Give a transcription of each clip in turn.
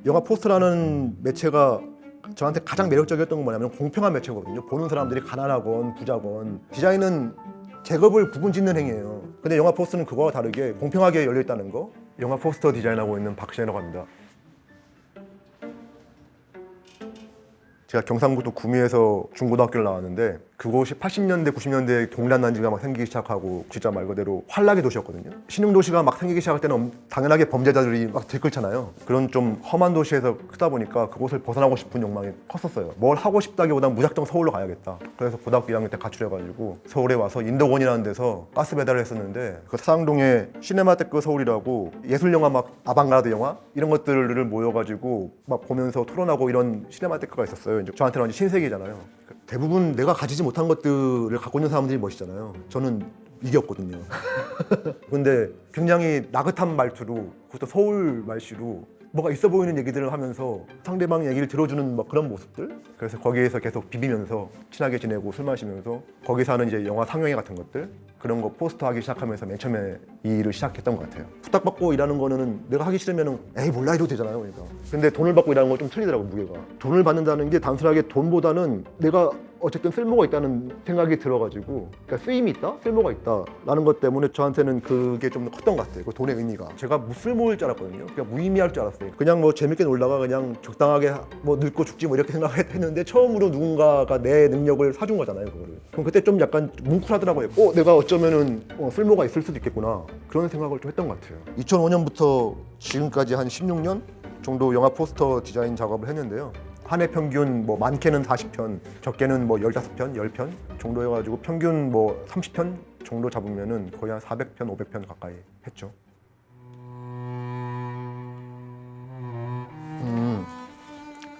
영화 포스터라는 매체가 저한테 가장 매력적이었던 건 뭐냐면 공평한 매체거든요. 보는 사람들이 가난하건 부자건 디자인은 계급을 구분짓는 행위예요. 근데 영화 포스터는 그거와 다르게 공평하게 열려있다는 거. 영화 포스터 디자인하고 있는 박신혜라고 합니다. 제가 경상북도 구미에서 중고등학교를 나왔는데 그곳이 80년대, 90년대에 동일한 난지가 막 생기기 시작하고 진짜 말 그대로 환락의 도시였거든요. 신흥도시가 막 생기기 시작할 때는 당연하게 범죄자들이 막 들끓잖아요. 그런 좀 험한 도시에서 크다 보니까 그곳을 벗어나고 싶은 욕망이 컸었어요. 뭘 하고 싶다기보단 무작정 서울로 가야겠다. 그래서 고등학교 2학년 때 가출해가지고 서울에 와서 인덕원이라는 데서 가스 배달을 했었는데 그 사상동에 시네마테크 서울이라고 예술영화 막 아방가르드 영화 이런 것들을 모여가지고 막 보면서 토론하고 이런 시네마테크가 있었어요. 이제 저한테는 완전 신세계잖아요. 대부분 내가 가지지 못한 것들을 갖고 있는 사람들이 멋있잖아요. 저는 이겼거든요. 근데 굉장히 나긋한 말투로 그것도 서울 말씨로 뭐가 있어 보이는 얘기들을 하면서 상대방 얘기를 들어주는 막 그런 모습들. 그래서 거기에서 계속 비비면서 친하게 지내고 술 마시면서 거기서 하는 이제 영화 상영회 같은 것들 그런 거 포스터 하기 시작하면서 맨 처음에 이 일을 시작했던 것 같아요. 부탁받고 일하는 거는 내가 하기 싫으면 에이 몰라 이러도 되잖아요. 그러니까. 근데 돈을 받고 일하는 건 좀 틀리더라고 무게가. 돈을 받는다는 게 단순하게 돈보다는 내가 어쨌든 쓸모가 있다는 생각이 들어가지고 그러니까 쓰임이 있다? 쓸모가 있다 라는 것 때문에 저한테는 그게 좀 컸던 것 같아요. 그 돈의 의미가. 제가 무쓸모일 줄 알았거든요. 그냥 무의미할 줄 알았어요. 그냥 뭐 재밌게 놀다가 그냥 적당하게 뭐 늙고 죽지 뭐 이렇게 생각했는데 처음으로 누군가가 내 능력을 사준 거잖아요. 그거를. 그럼 그때 좀 약간 뭉클하더라고요. 내가 어쩌면은 쓸모가 있을 수도 있겠구나 그런 생각을 좀 했던 것 같아요. 2005년부터 지금까지 한 16년 정도 영화 포스터 디자인 작업을 했는데요. 한 해 평균 뭐 많게는 40편, 적게는 뭐 15편, 10편 정도 해가지고 평균 뭐 30편 정도 잡으면은 거의 한 400편, 500편 가까이 했죠.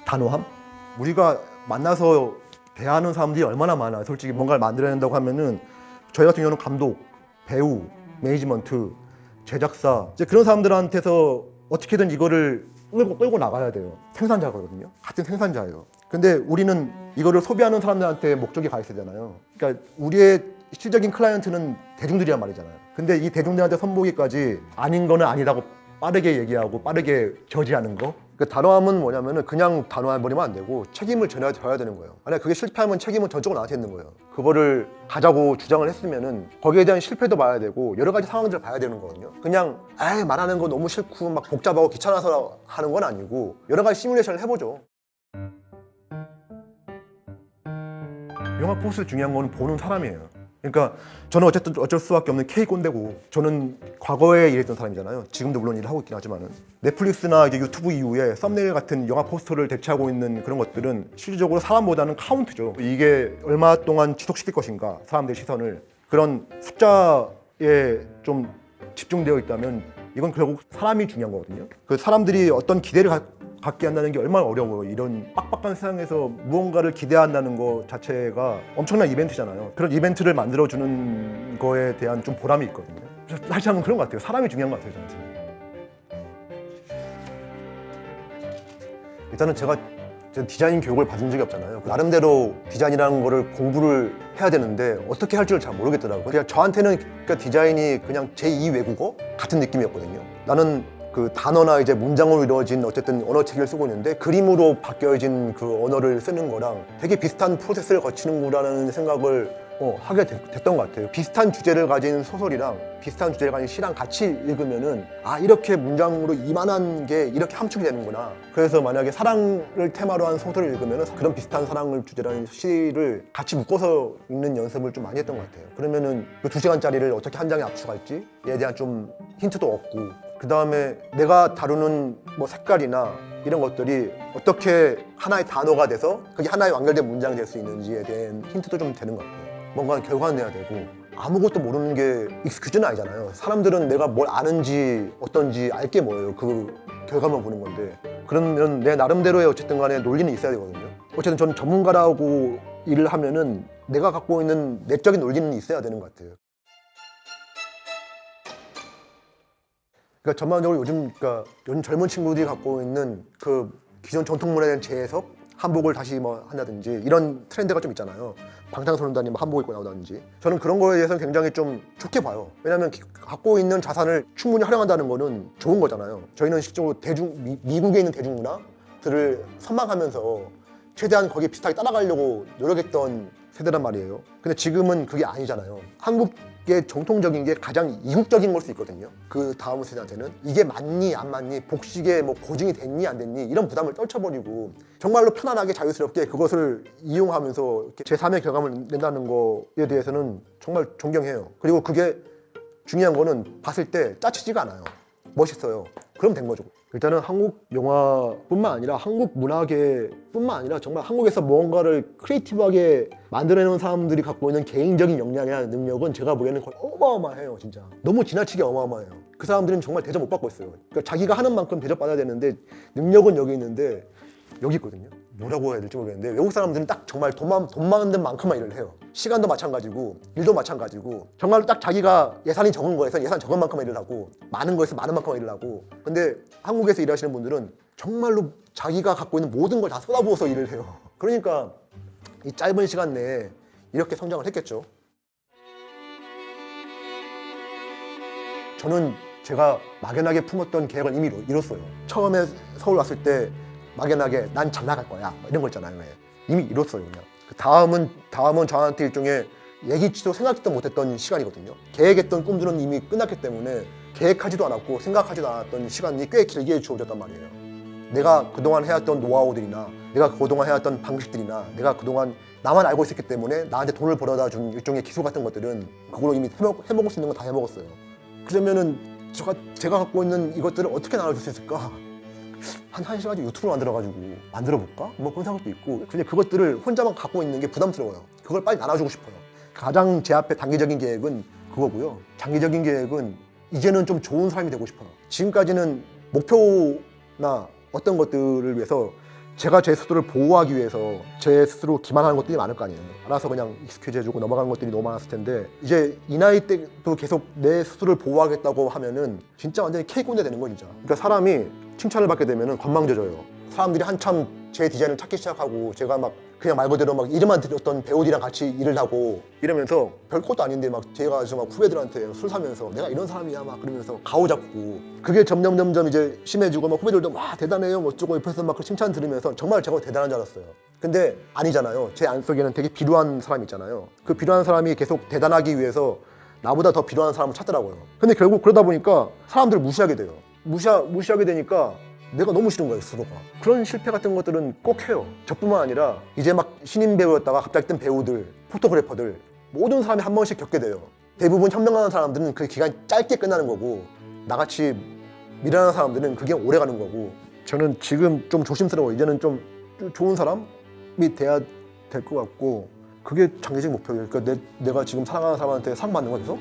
단호함? 우리가 만나서 대하는 사람들이 얼마나 많아요. 솔직히 뭔가를 만들어야 된다고 하면은 저희 같은 경우는 감독, 배우, 매니지먼트, 제작사 이제 그런 사람들한테서 어떻게든 이거를 끌고 나가야 돼요. 생산자거든요. 같은 생산자예요. 근데 우리는 이거를 소비하는 사람들한테 목적이 가 있어야잖아요. 그러니까 우리의 실질적인 클라이언트는 대중들이란 말이잖아요. 근데 이 대중들한테 선보기까지 아닌 거는 아니다고 빠르게 얘기하고 빠르게 저지하는 거. 그 단호함은 뭐냐면은 그냥 단호해버리면 안 되고 책임을 져야 되는 거예요. 만약 그게 실패하면 책임은 전적으로 나한테 있는 거예요. 그거를 가자고 주장을 했으면은 거기에 대한 실패도 봐야 되고 여러 가지 상황들을 봐야 되는 거거든요. 그냥 말하는 거 너무 싫고 막 복잡하고 귀찮아서 하는 건 아니고 여러 가지 시뮬레이션을 해보죠. 영화 포스 중요한 거는 보는 사람이에요. 그러니까 저는 어쨌든 어쩔 수밖에 없는 K 꼰대고 저는 과거에 일했던 사람이잖아요. 지금도 물론 일을 하고 있긴 하지만은 넷플릭스나 유튜브 이후에 썸네일 같은 영화 포스터를 대체하고 있는 그런 것들은 실질적으로 사람보다는 카운트죠. 이게 얼마 동안 지속시킬 것인가 사람들의 시선을 그런 숫자에 좀 집중되어 있다면 이건 결국 사람이 중요한 거거든요. 그 사람들이 어떤 기대를 갖게 한다는 게 얼마나 어려워요. 이런 빡빡한 세상에서 무언가를 기대한다는 거 자체가 엄청난 이벤트잖아요. 그런 이벤트를 만들어주는 거에 대한 좀 보람이 있거든요. 사실 저는 그런 것 같아요. 사람이 중요한 것 같아요, 저한테. 일단은 제가 디자인 교육을 받은 적이 없잖아요. 나름대로 디자인이라는 거를 공부를 해야 되는데 어떻게 할 줄 잘 모르겠더라고요. 그냥 저한테는 그러니까 디자인이 그냥 제2 외국어 같은 느낌이었거든요. 나는 그 단어나 이제 문장으로 이루어진 어쨌든 언어체계를 쓰고 있는데 그림으로 바뀌어진 그 언어를 쓰는 거랑 되게 비슷한 프로세스를 거치는구나라는 생각을 하게 됐던 것 같아요. 비슷한 주제를 가진 소설이랑 비슷한 주제를 가진 시랑 같이 읽으면은 이렇게 문장으로 이만한 게 이렇게 함축이 되는구나. 그래서 만약에 사랑을 테마로 한 소설을 읽으면은 그런 비슷한 사랑을 주제로 한 시를 같이 묶어서 읽는 연습을 좀 많이 했던 것 같아요. 그러면은 그 2시간짜리를 어떻게 한 장에 압축할지에 대한 좀 힌트도 얻고 그 다음에 내가 다루는 뭐 색깔이나 이런 것들이 어떻게 하나의 단어가 돼서 그게 하나의 완결된 문장이 될 수 있는지에 대한 힌트도 좀 되는 것 같아요. 뭔가 결과는 내야 되고 아무것도 모르는 게 익스큐즈는 아니잖아요. 사람들은 내가 뭘 아는지 어떤지 알게 뭐예요. 그 결과만 보는 건데 그러면 내 나름대로의 어쨌든 간에 논리는 있어야 되거든요. 어쨌든 저는 전문가라고 일을 하면은 내가 갖고 있는 내적인 논리는 있어야 되는 것 같아요. 그러니까 전반적으로 요즘 젊은 친구들이 갖고 있는 그 기존 전통 문화에 대한 재해석, 한복을 다시 뭐 한다든지 이런 트렌드가 좀 있잖아요. 방탄소년단이 막 한복 입고 나오다든지 저는 그런 거에 대해서는 굉장히 좀 좋게 봐요. 왜냐하면 갖고 있는 자산을 충분히 활용한다는 거는 좋은 거잖아요. 저희는 실제로 미국에 있는 대중문화들을 선망하면서 최대한 거기에 비슷하게 따라가려고 노력했던 세대란 말이에요. 근데 지금은 그게 아니잖아요. 한국의 정통적인 게 가장 이국적인 걸 수 있거든요. 그 다음 세대한테는 이게 맞니 안 맞니, 복식에 뭐 고증이 됐니 안 됐니 이런 부담을 떨쳐버리고 정말로 편안하게 자유스럽게 그것을 이용하면서 제3의 결과물을 낸다는 거에 대해서는 정말 존경해요. 그리고 그게 중요한 거는 봤을 때 짜치지가 않아요. 멋있어요. 그럼 된 거죠. 일단은 한국 영화뿐만 아니라 한국 문화계뿐만 아니라 정말 한국에서 무언가를 크리에이티브하게 만들어내는 사람들이 갖고 있는 개인적인 역량이나 능력은 제가 보기에는 거의 어마어마해요. 진짜 너무 지나치게 어마어마해요. 그 사람들은 정말 대접 못 받고 있어요. 그러니까 자기가 하는 만큼 대접받아야 되는데 능력은 여기 있는데 여기 있거든요. 뭐라고 해야 될지 모르겠는데 외국 사람들은 딱 정말 돈 많은 만큼만 일을 해요. 시간도 마찬가지고 일도 마찬가지고 정말로 딱 자기가 예산이 적은 거에서 예산 적은 만큼만 일을 하고 많은 거에서 많은 만큼만 일을 하고 근데 한국에서 일하시는 분들은 정말로 자기가 갖고 있는 모든 걸 다 쏟아부어서 일을 해요. 그러니까 이 짧은 시간 내에 이렇게 성장을 했겠죠. 저는 제가 막연하게 품었던 계획을 이미 이뤘어요. 처음에 서울 왔을 때 막연하게 난 잘 나갈 거야 이런 거 있잖아요. 이미 이뤘어요. 그냥 다음은 저한테 일종의 예기치도 생각지도 못했던 시간이거든요. 계획했던 꿈들은 이미 끝났기 때문에 계획하지도 않았고 생각하지도 않았던 시간이 꽤 길게 주어졌단 말이에요. 내가 그동안 해왔던 노하우들이나 내가 그동안 해왔던 방식들이나 내가 그동안 나만 알고 있었기 때문에 나한테 돈을 벌어다 준 일종의 기술 같은 것들은 그걸로 이미 해먹을 수 있는 건 다 해먹었어요. 그러면은 제가 갖고 있는 이것들을 어떻게 나눠줄 수 있을까? 한 시간 가지고 유튜브를 만들어볼까? 뭐 그런 생각도 있고 근데 그것들을 혼자만 갖고 있는 게 부담스러워요. 그걸 빨리 나눠주고 싶어요. 가장 제 앞에 단기적인 계획은 그거고요. 장기적인 계획은 이제는 좀 좋은 사람이 되고 싶어요. 지금까지는 목표나 어떤 것들을 위해서 제가 제 스스로를 보호하기 위해서 제 스스로 기만하는 것들이 많을 거 아니에요. 알아서 그냥 익숙해져주고 넘어가는 것들이 너무 많았을 텐데 이제 이 나이 때도 계속 내 스스로를 보호하겠다고 하면은 진짜 완전히 K꼰대 되는 거 진짜. 그러니까 사람이 칭찬을 받게 되면은 건망져져요. 사람들이 한참 제 디자인을 찾기 시작하고 제가 막 그냥 말 그대로 막 이름만 들었던 배우들이랑 같이 일을 하고 이러면서 별것도 아닌데 막 제가 막 후배들한테 술 사면서 내가 이런 사람이야 막 그러면서 가오잡고 그게 점점 이제 심해지고 막 후배들도 와 대단해요 뭐 어쩌고 옆에서 막 칭찬 들으면서 정말 제가 대단한 줄 알았어요. 근데 아니잖아요. 제 안속에는 되게 비루한 사람이 있잖아요. 그 비루한 사람이 계속 대단하기 위해서 나보다 더 비루한 사람을 찾더라고요. 근데 결국 그러다 보니까 사람들을 무시하게 돼요. 무시하게 되니까 내가 너무 싫은 거예요, 스스로가. 그런 실패 같은 것들은 꼭 해요. 저뿐만 아니라 이제 막 신인 배우였다가 갑자기 뜬 배우들, 포토그래퍼들 모든 사람이 한 번씩 겪게 돼요. 대부분 현명한 사람들은 그 기간이 짧게 끝나는 거고 나같이 미련한 사람들은 그게 오래 가는 거고 저는 지금 좀 조심스러워. 이제는 좀 좋은 사람이 돼야 될 것 같고 그게 장기적 목표예요. 그러니까 내가 지금 사랑하는 사람한테 상 받는 거 계속